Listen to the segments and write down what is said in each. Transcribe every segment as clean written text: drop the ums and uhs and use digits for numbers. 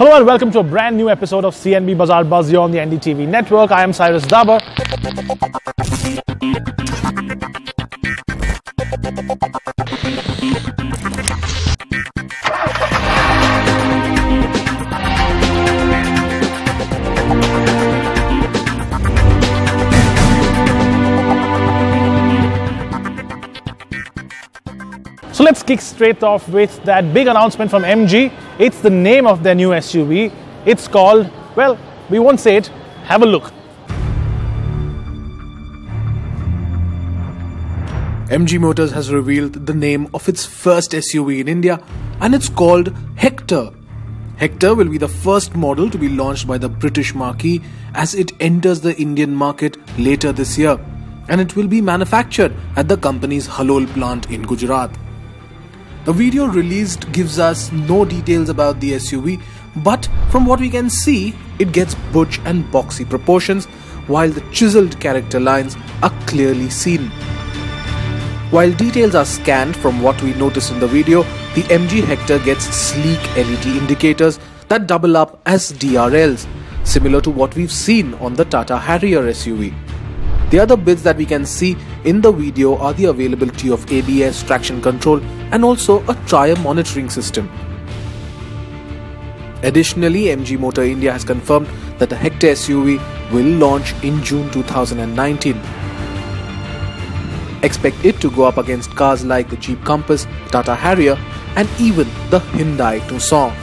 Hello and welcome to a brand new episode of CNB Bazaar Buzz here on the NDTV network. I am Cyrus Dabar. So let's kick straight off with that big announcement from MG. It's the name of their new SUV. It's called, well, we won't say it. Have a look. MG Motors has revealed the name of its first SUV in India, and it's called Hector. Hector will be the first model to be launched by the British marque as it enters the Indian market later this year, and it will be manufactured at the company's Halol plant in Gujarat. The video released gives us no details about the SUV, but from what we can see, it gets butch and boxy proportions, while the chiseled character lines are clearly seen. While details are scanned from what we noticed in the video, the MG Hector gets sleek LED indicators that double up as DRLs, similar to what we've seen on the Tata Harrier SUV. The other bits that we can see in the video are the availability of ABS, traction control, and also a tire monitoring system. Additionally, MG Motor India has confirmed that the Hector SUV will launch in June 2019. Expect it to go up against cars like the Jeep Compass, Tata Harrier, and even the Hyundai Tucson.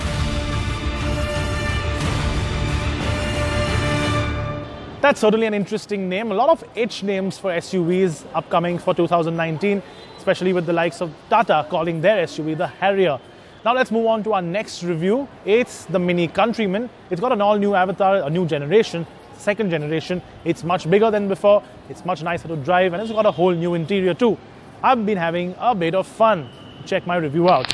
That's certainly an interesting name. A lot of H names for SUVs upcoming for 2019, especially with the likes of Tata calling their SUV the Harrier. Now let's move on to our next review. It's the Mini Countryman. It's got an all-new avatar, a new generation, second generation. It's much bigger than before, it's much nicer to drive, and it's got a whole new interior too. I've been having a bit of fun. Check my review out.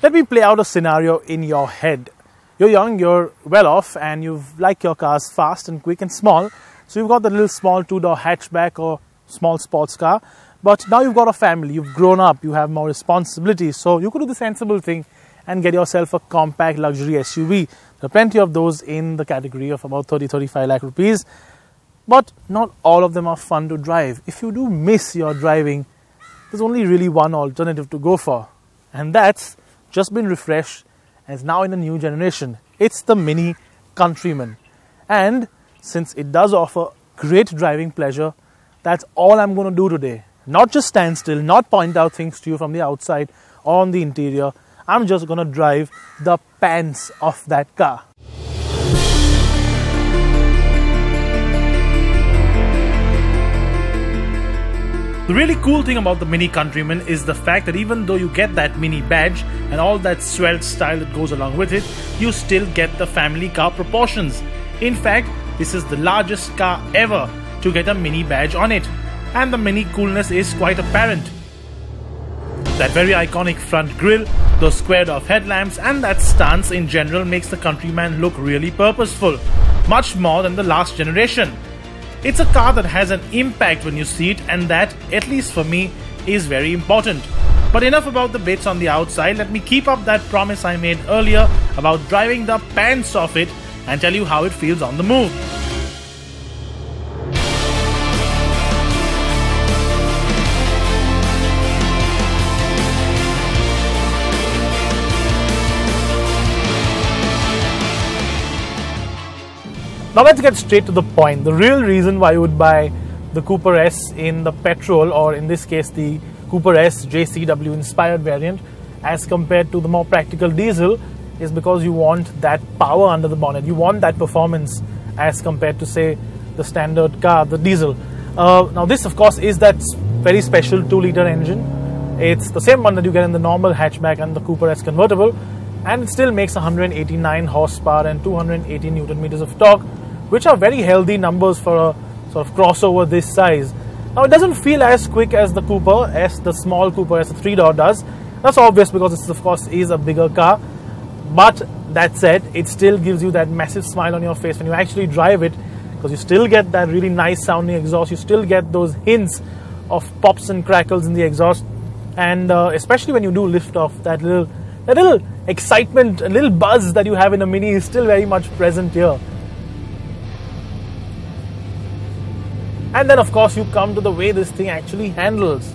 Let me play out a scenario in your head. You're young, you're well off, and you like your cars fast and quick and small. So you've got the little small two-door hatchback or small sports car. But now you've got a family, you've grown up, you have more responsibilities. So you could do the sensible thing and get yourself a compact luxury SUV. There are plenty of those in the category of about 30-35 lakh rupees. But not all of them are fun to drive. If you do miss your driving, there's only really one alternative to go for. And that's just been refreshed and is now in a new generation. It's the Mini Countryman. And since it does offer great driving pleasure, that's all I'm going to do today. Not just stand still, not point out things to you from the outside or on the interior. I'm just going to drive the pants off that car. The really cool thing about the Mini Countryman is the fact that even though you get that mini badge and all that svelte style that goes along with it, you still get the family car proportions. In fact, this is the largest car ever to get a mini badge on it, and the mini coolness is quite apparent. That very iconic front grille, those squared off headlamps, and that stance in general makes the Countryman look really purposeful, much more than the last generation. It's a car that has an impact when you see it, and that, at least for me, is very important. But enough about the bits on the outside. Let me keep up that promise I made earlier about driving the pants off it and tell you how it feels on the move. Now let's get straight to the point. The real reason why you would buy the Cooper S in the petrol, or in this case the Cooper S JCW inspired variant, as compared to the more practical diesel, is because you want that power under the bonnet. You want that performance as compared to, say, the standard car, the diesel. Now this of course is that very special 2-liter engine. It's the same one that you get in the normal hatchback and the Cooper S convertible, and it still makes 189 horsepower and 280 Newton meters of torque, which are very healthy numbers for a sort of crossover this size. Now it doesn't feel as quick as the Cooper S, the small Cooper S, the 3-door does. That's obvious because it of course is a bigger car. But that said, it still gives you that massive smile on your face when you actually drive it, because you still get that really nice sounding exhaust. You still get those hints of pops and crackles in the exhaust, and especially when you do lift off, that little a little excitement, a little buzz that you have in a Mini is still very much present here. And then of course you come to the way this thing actually handles.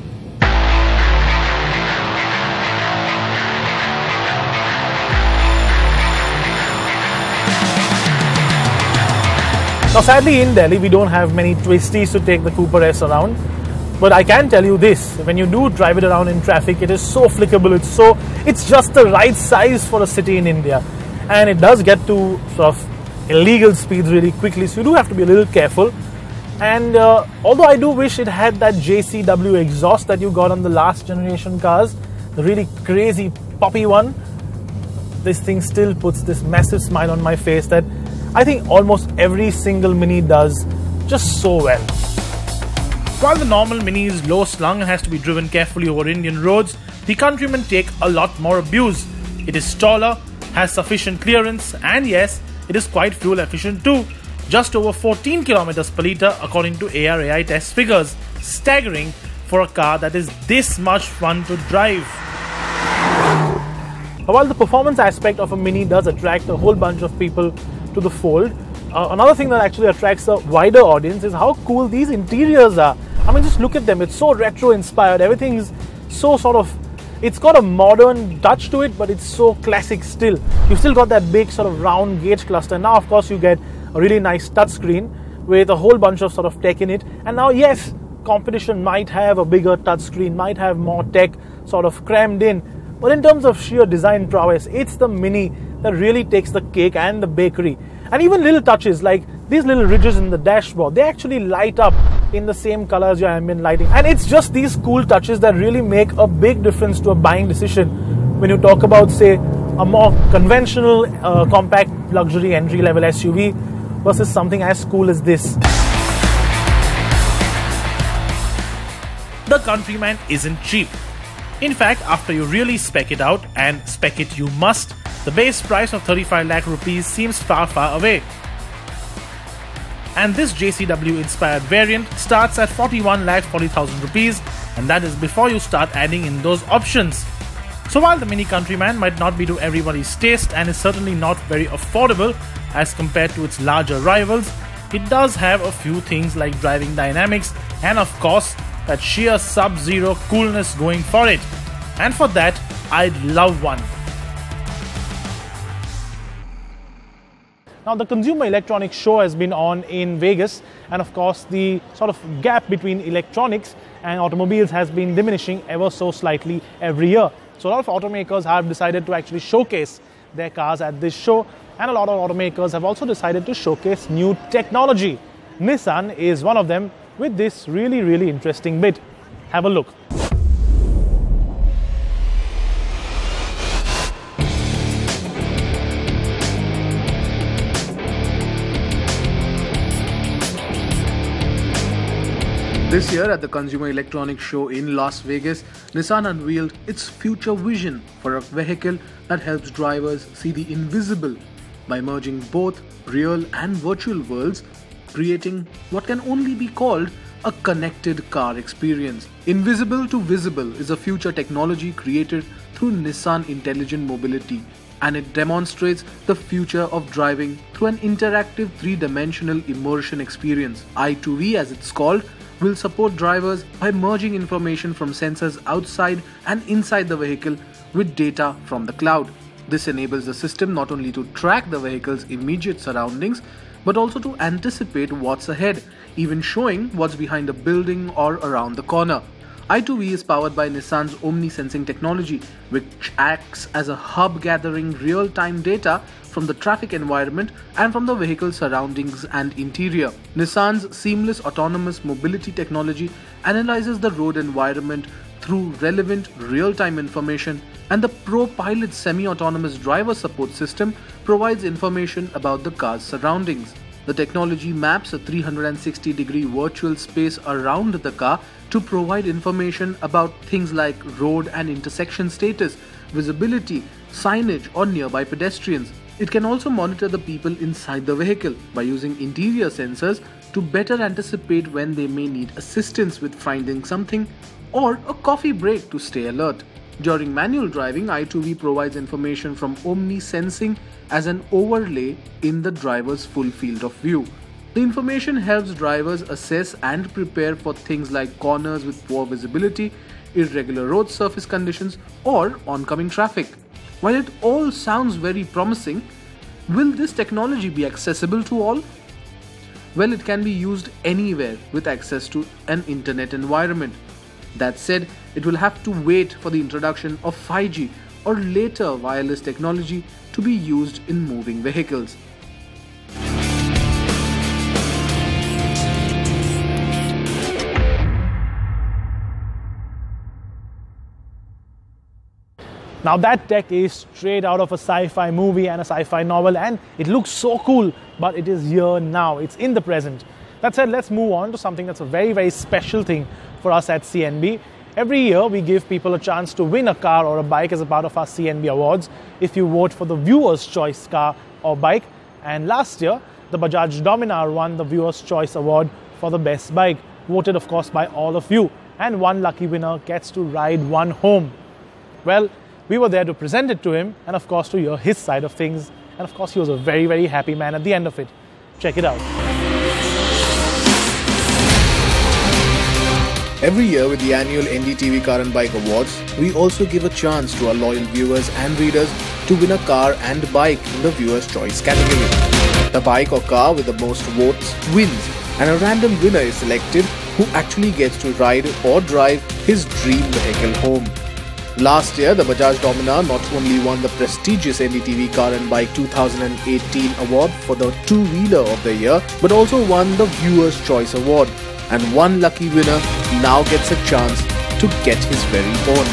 Now sadly in Delhi we don't have many twisties to take the Cooper S around, but I can tell you this, when you do drive it around in traffic, it is so flickable, it's just the right size for a city in India, and it does get to sort of illegal speeds really quickly, so you do have to be a little careful. And although I do wish it had that JCW exhaust that you got on the last generation cars, the really crazy poppy one, this thing still puts this massive smile on my face that I think almost every single Mini does just so well. While the normal Mini is low slung and has to be driven carefully over Indian roads, the Countryman take a lot more abuse. It is taller, has sufficient clearance, and yes, it is quite fuel efficient too. Just over 14 km per litre according to ARAI test figures. Staggering for a car that is this much fun to drive. While the performance aspect of a Mini does attract a whole bunch of people to the fold, another thing that actually attracts a wider audience is how cool these interiors are. I mean, just look at them. It's so retro inspired. Everything is so sort of, it's got a modern touch to it, but it's so classic still. You've still got that big sort of round gauge cluster. Now of course you get a really nice touchscreen with a whole bunch of sort of tech in it. And now yes, competition might have a bigger touchscreen, might have more tech sort of crammed in, but in terms of sheer design prowess, it's the Mini that really takes the cake and the bakery. And even little touches like these little ridges in the dashboard, they actually light up in the same color as your ambient lighting. And it's just these cool touches that really make a big difference to a buying decision when you talk about, say, a more conventional compact luxury entry-level SUV versus something as cool as this. The Countryman isn't cheap. In fact, after you really spec it out, and spec it you must, the base price of 35 lakh rupees seems far away. And this JCW inspired variant starts at 41,40,000 rupees, and that is before you start adding in those options. So while the Mini Countryman might not be to everybody's taste and is certainly not very affordable as compared to its larger rivals, it does have a few things like driving dynamics and of course that sheer sub-zero coolness going for it. And for that, I'd love one. Now the Consumer Electronics Show has been on in Vegas, and of course the sort of gap between electronics and automobiles has been diminishing ever so slightly every year. So a lot of automakers have decided to actually showcase their cars at this show, and a lot of automakers have also decided to showcase new technology. Nissan is one of them with this really interesting bit. Have a look. This year at the Consumer Electronics Show in Las Vegas, Nissan unveiled its future vision for a vehicle that helps drivers see the invisible by merging both real and virtual worlds, creating what can only be called a connected car experience. Invisible to Visible is a future technology created through Nissan Intelligent Mobility, and it demonstrates the future of driving through an interactive three-dimensional immersion experience. I2V, as it's called, will support drivers by merging information from sensors outside and inside the vehicle with data from the cloud. This enables the system not only to track the vehicle's immediate surroundings, but also to anticipate what's ahead, even showing what's behind a building or around the corner. I2V is powered by Nissan's Omni-Sensing technology, which acts as a hub gathering real-time data from the traffic environment and from the vehicle's surroundings and interior. Nissan's seamless autonomous mobility technology analyzes the road environment through relevant real-time information, and the ProPilot semi-autonomous driver support system provides information about the car's surroundings. The technology maps a 360-degree virtual space around the car to provide information about things like road and intersection status, visibility, signage, or nearby pedestrians. It can also monitor the people inside the vehicle by using interior sensors to better anticipate when they may need assistance with finding something or a coffee break to stay alert. During manual driving, I2V provides information from Omni sensing as an overlay in the driver's full field of view. The information helps drivers assess and prepare for things like corners with poor visibility, irregular road surface conditions, or oncoming traffic. While it all sounds very promising, will this technology be accessible to all? Well, it can be used anywhere with access to an internet environment. That said, it will have to wait for the introduction of 5G or later wireless technology to be used in moving vehicles. Now that tech is straight out of a sci-fi movie and a sci-fi novel, and it looks so cool, but it is here now, it's in the present. That said, let's move on to something that's a very, very special thing for us at CNB. Every year we give people a chance to win a car or a bike as a part of our CNB Awards if you vote for the Viewer's Choice car or bike. And last year, the Bajaj Dominar won the Viewer's Choice Award for the best bike, voted of course by all of you. And one lucky winner gets to ride one home. Well, we were there to present it to him and of course to hear his side of things. And of course he was a very, very happy man at the end of it. Check it out. Every year with the annual NDTV Car and Bike Awards, we also give a chance to our loyal viewers and readers to win a car and bike in the Viewer's Choice category. The bike or car with the most votes wins, and a random winner is selected who actually gets to ride or drive his dream vehicle home. Last year, the Bajaj Dominar not only won the prestigious NDTV Car and Bike 2018 award for the two-wheeler of the year, but also won the Viewer's Choice Award. And one lucky winner now gets a chance to get his very own.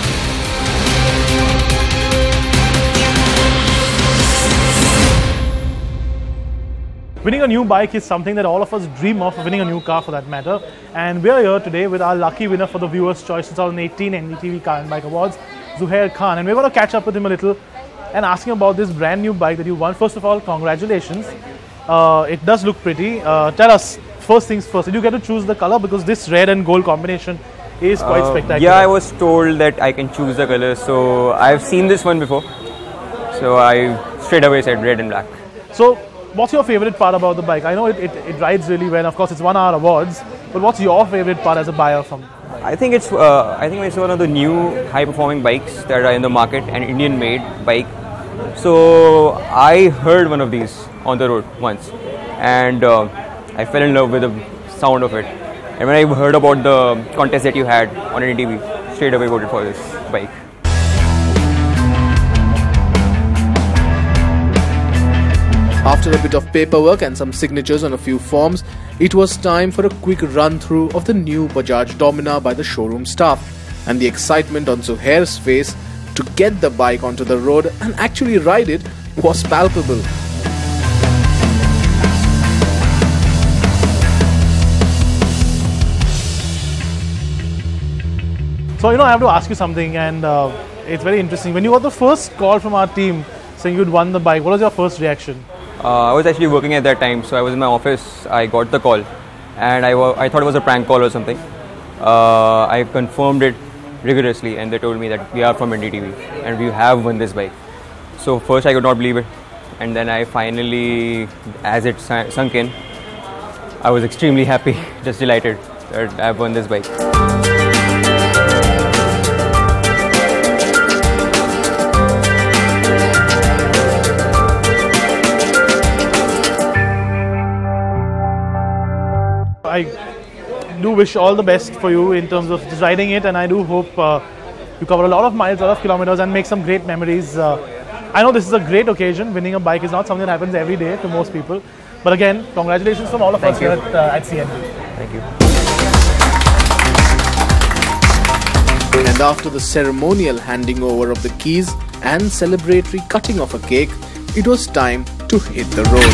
Winning a new bike is something that all of us dream of, winning a new car for that matter. And we are here today with our lucky winner for the Viewer's Choice 2018 NDTV Car and Bike Awards, Zuhair Khan. And we're going to catch up with him a little and ask him about this brand new bike that you won. First of all, congratulations. It does look pretty. Tell us, first things first, did you get to choose the color? Because this red and gold combination is quite spectacular. Yeah, I was told that I can choose the color. So I've seen this one before. So I straight away said red and black. So what's your favorite part about the bike? I know it rides really well. Of course, it's 1 hour awards. But what's your favorite part as a buyer from the bike? I think it's one of the new high-performing bikes that are in the market, an Indian-made bike. So I heard one of these on the road once, and I fell in love with the sound of it. And when I heard about the contest that you had on NDTV, straight away voted for this bike. After a bit of paperwork and some signatures on a few forms, it was time for a quick run-through of the new Bajaj Dominar by the showroom staff, and the excitement on Zuhair's face to get the bike onto the road and actually ride it was palpable. So, I have to ask you something, and it's very interesting. When you got the first call from our team saying you'd won the bike, what was your first reaction? I was actually working at that time, so I was in my office. I got the call, and I thought it was a prank call or something. I confirmed it rigorously, and they told me that we are from NDTV and we have won this bike. So first I could not believe it, and then I finally, as it sunk in, I was extremely happy, just delighted that I've won this bike. I do wish all the best for you in terms of just riding it, and I do hope you cover a lot of miles, a lot of kilometers, and make some great memories. I know this is a great occasion. Winning a bike is not something that happens every day to most people. But again, congratulations from all of us here at CNB. Thank you. And after the ceremonial handing over of the keys and celebratory cutting of a cake, it was time to hit the road.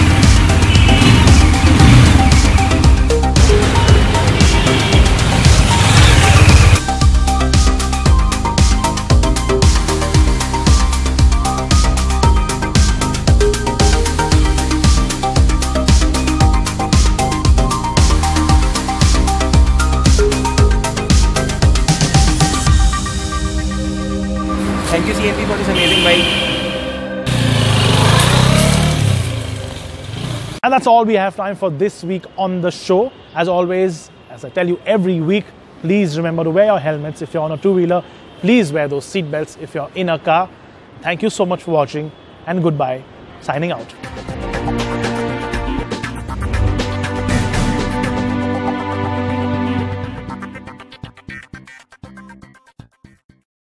And that's all we have time for this week on the show. As always, as I tell you every week, please remember to wear your helmets if you're on a two-wheeler. Please wear those seat belts if you're in a car. Thank you so much for watching, and goodbye. Signing out.